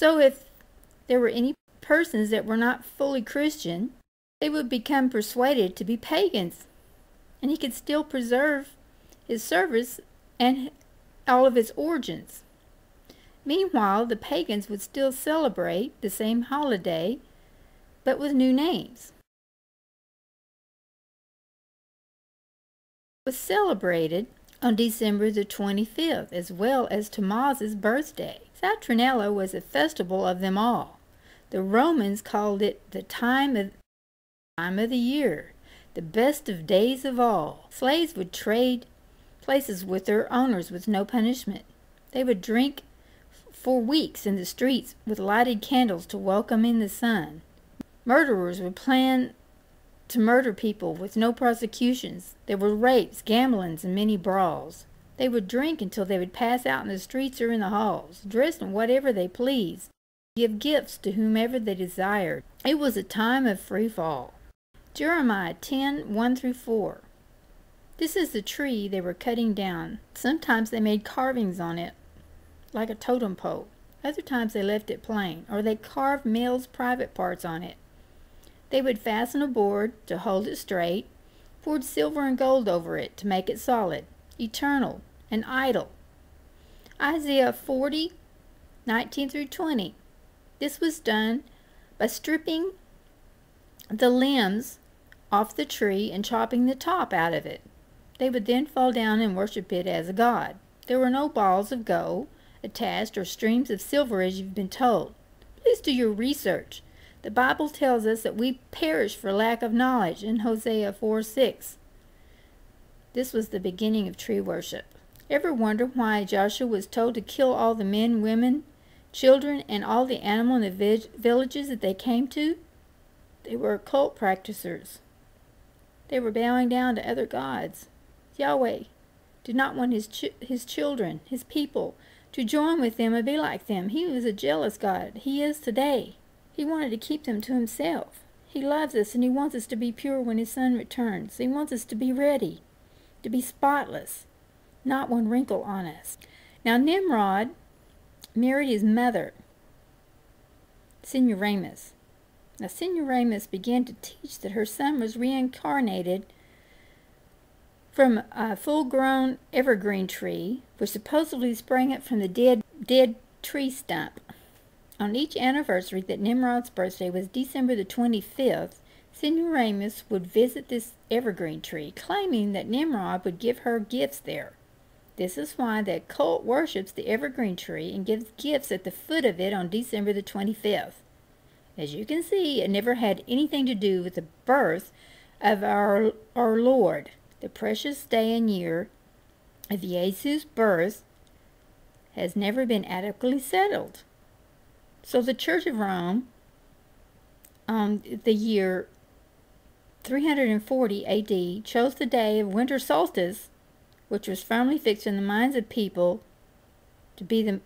So if there were any persons that were not fully Christian, they would become persuaded to be pagans, and he could still preserve his service and all of its origins. Meanwhile, the pagans would still celebrate the same holiday, but with new names. It was celebrated on December the 25th, as well as Tammuz's birthday. Saturnalia was a festival of them all. The Romans called it the time of the year, the best of days of all. Slaves would trade places with their owners with no punishment. They would drink for weeks in the streets with lighted candles to welcome in the sun. Murderers would plan to murder people with no prosecutions. There were rapes, gamblings, and many brawls. They would drink until they would pass out in the streets or in the halls, dressed in whatever they pleased, give gifts to whomever they desired. It was a time of free fall. Jeremiah 10:1-4. This is the tree they were cutting down. Sometimes they made carvings on it, like a totem pole. Other times they left it plain, or they carved males' private parts on it. They would fasten a board to hold it straight, poured silver and gold over it to make it solid, eternal, and idle. Isaiah 40:19-20. This was done by stripping the limbs off the tree and chopping the top out of it. They would then fall down and worship it as a god. There were no balls of gold attached or streams of silver as you've been told. Please do your research. The Bible tells us that we perish for lack of knowledge in Hosea 4:6. This was the beginning of tree worship. Ever wonder why Joshua was told to kill all the men, women, children, and all the animal in the villages that they came to? They were occult practitioners. They were bowing down to other gods. Yahweh did not want his children, his people, to join with them and be like them. He was a jealous God. He is today. He wanted to keep them to himself. He loves us, and he wants us to be pure when his Son returns. He wants us to be ready, to be spotless, not one wrinkle on us. Now Nimrod married his mother, Semeramis. Now Semeramis began to teach that her son was reincarnated from a full-grown evergreen tree, which supposedly sprang up from the dead tree stump. On each anniversary that Nimrod's birthday was December the 25th, Semeramis would visit this evergreen tree, claiming that Nimrod would give her gifts there. This is why the cult worships the evergreen tree and gives gifts at the foot of it on December the 25th. As you can see, it never had anything to do with the birth of our Lord. The precious day and year of Jesus' birth has never been adequately settled. So the Church of Rome, the year 340 AD, chose the day of winter solstice, which was firmly fixed in the minds of people to be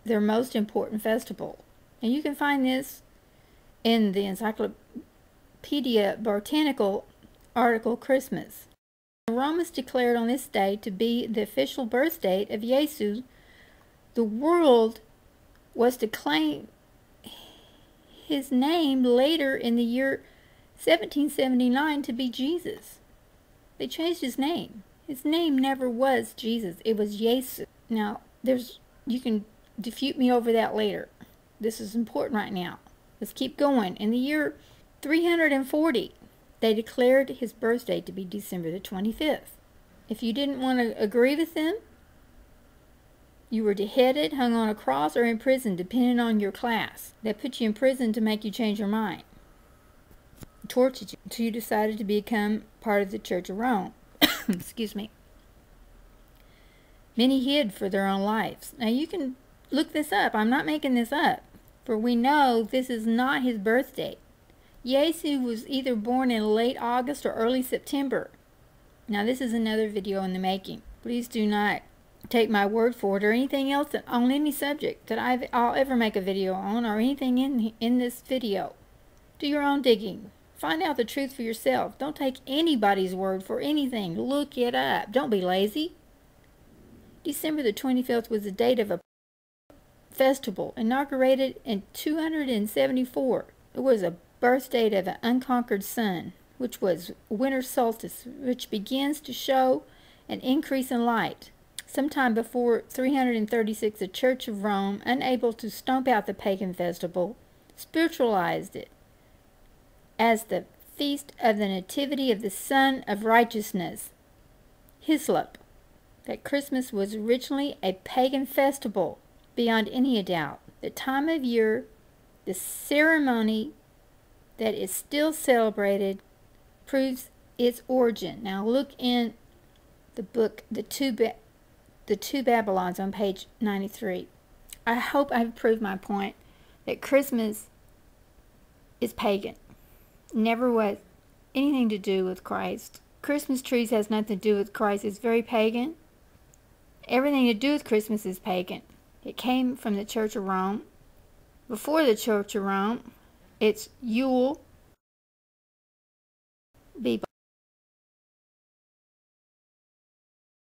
their most important festival. And you can find this in the Encyclopedia Britannica article Christmas. The Romans declared on this day to be the official birth date of Jesus. The world was to claim his name later in the year 1779 to be Jesus. They changed his name. His name never was Jesus. It was Jesus. Now, you can defute me over that later. This is important right now. Let's keep going. In the year 340, they declared his birthday to be December the 25th. If you didn't want to agree with them, you were beheaded, hung on a cross, or imprisoned, depending on your class. They put you in prison to make you change your mind. Tortured you until you decided to become part of the Church of Rome. Excuse me. Many hid for their own lives. Now you can look this up. I'm not making this up. For we know this is not his birth date. Jesus was either born in late August or early September. Now this is another video in the making. Please do not take my word for it or anything else on any subject that I'll ever make a video on, or anything in this video. Do your own digging. Find out the truth for yourself. Don't take anybody's word for anything. Look it up. Don't be lazy. December the 25th was the date of a festival, inaugurated in 274. It was a birth date of an unconquered sun, which was winter solstice, which begins to show an increase in light. Sometime before 336, the Church of Rome, unable to stomp out the pagan festival, spiritualized it as the feast of the Nativity of the Son of Righteousness, Hislop. That Christmas was originally a pagan festival, beyond any doubt. The time of year, the ceremony that is still celebrated, proves its origin. Now look in the book, The Two Babylons, on page 93. I hope I've proved my point that Christmas is pagan. Never was anything to do with Christ. Christmas trees has nothing to do with Christ. It's very pagan. Everything to do with Christmas is pagan. It came from the Church of Rome. Before the Church of Rome, it's Yule,